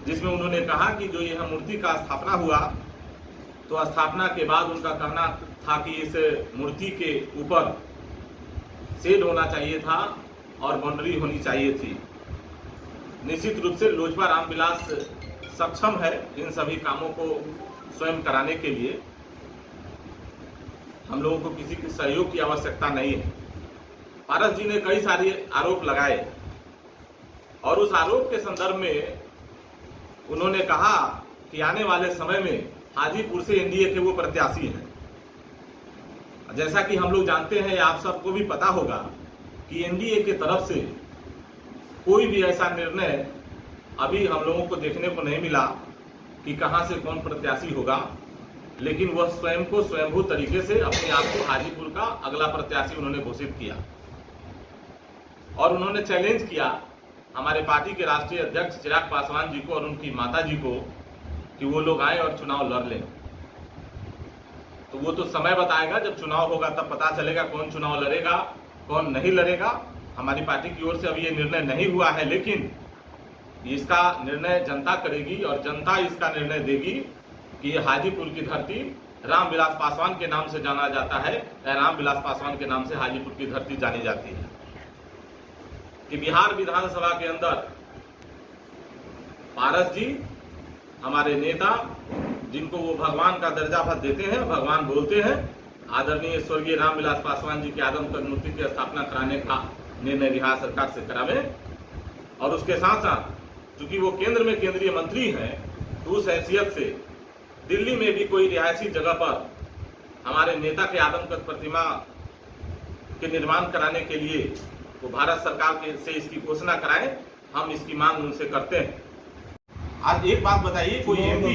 जिसमें उन्होंने कहा कि जो यह मूर्ति का स्थापना हुआ तो स्थापना के बाद उनका कहना था कि इस मूर्ति के ऊपर शेड होना चाहिए था और बाउंड्री होनी चाहिए थी। निश्चित रूप से लोजपा रामविलास सक्षम है इन सभी कामों को स्वयं कराने के लिए। हम लोगों को किसी के सहयोग की आवश्यकता नहीं है। पारस जी ने कई सारे आरोप लगाए और उस आरोप के संदर्भ में उन्होंने कहा कि आने वाले समय में हाजीपुर से एनडीए के वो प्रत्याशी हैं। जैसा कि हम लोग जानते हैं, आप सबको भी पता होगा कि एनडीए की तरफ से कोई भी ऐसा निर्णय अभी हम लोगों को देखने को नहीं मिला कि कहां से कौन प्रत्याशी होगा, लेकिन वह स्वयं को स्वयंभू तरीके से अपने आप को हाजीपुर का अगला प्रत्याशी उन्होंने घोषित किया और उन्होंने चैलेंज किया हमारे पार्टी के राष्ट्रीय अध्यक्ष चिराग पासवान जी को और उनकी माता जी को कि वो लोग आए और चुनाव लड़ लें। तो वो तो समय बताएगा, जब चुनाव होगा तब पता चलेगा कौन चुनाव लड़ेगा कौन नहीं लड़ेगा। हमारी पार्टी की ओर से अभी ये निर्णय नहीं हुआ है, लेकिन इसका निर्णय जनता करेगी और जनता इसका निर्णय देगी कि ये हाजीपुर की धरती रामविलास पासवान के नाम से जाना जाता है या रामविलास पासवान के नाम से हाजीपुर की धरती जानी जाती है। कि बिहार विधानसभा के अंदर पारस जी हमारे नेता, जिनको वो भगवान का दर्जा देते हैं, भगवान बोलते हैं, आदरणीय स्वर्गीय रामविलास पासवान जी की आदमकद मूर्ति की स्थापना कराने का निर्णय बिहार सरकार से करावे। और उसके साथ साथ चूंकि वो केंद्र में केंद्रीय मंत्री हैं, तो उस हैसियत से दिल्ली में भी कोई रिहायशी जगह पर हमारे नेता के आदमकद प्रतिमा के निर्माण कराने के लिए वो भारत सरकार से इसकी घोषणा कराए। हम इसकी मांग उनसे करते हैं। आज एक बात बताइए, कोई एमपी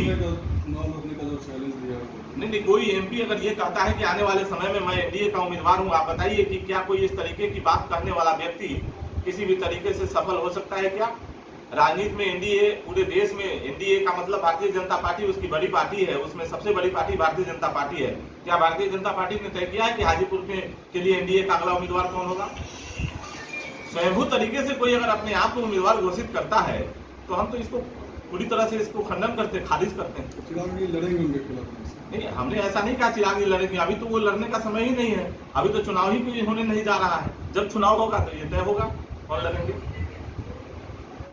नहीं, कोई एमपी अगर ये कहता है कि आने वाले समय में मैं एनडीए का उम्मीदवार हूं, आप बताइए कि क्या कोई इस तरीके की बात कहने वाला व्यक्ति किसी भी तरीके से सफल हो सकता है क्या? राजनीति में एनडीए, पूरे देश में एनडीए का मतलब भारतीय जनता पार्टी उसकी बड़ी पार्टी है, उसमें सबसे बड़ी पार्टी भारतीय जनता पार्टी है। क्या भारतीय जनता पार्टी ने तय किया है कि हाजीपुर के लिए एनडीए का अगला उम्मीदवार कौन होगा? स्वयंभू तरीके से कोई अगर अपने आप को उम्मीदवार घोषित करता है तो हम तो इसको पूरी तरह से इसको खंडन करते, खारिज करते हैं। चिराग जी लड़ेंगे उनके खिलाफ? नहीं, हमने ऐसा नहीं कहा चिराग जी लड़ेंगे। अभी तो वो लड़ने का समय ही नहीं है, अभी तो चुनाव ही कोई होने नहीं जा रहा है। जब चुनाव होगा तो ये तय होगा कौन लड़ेंगे।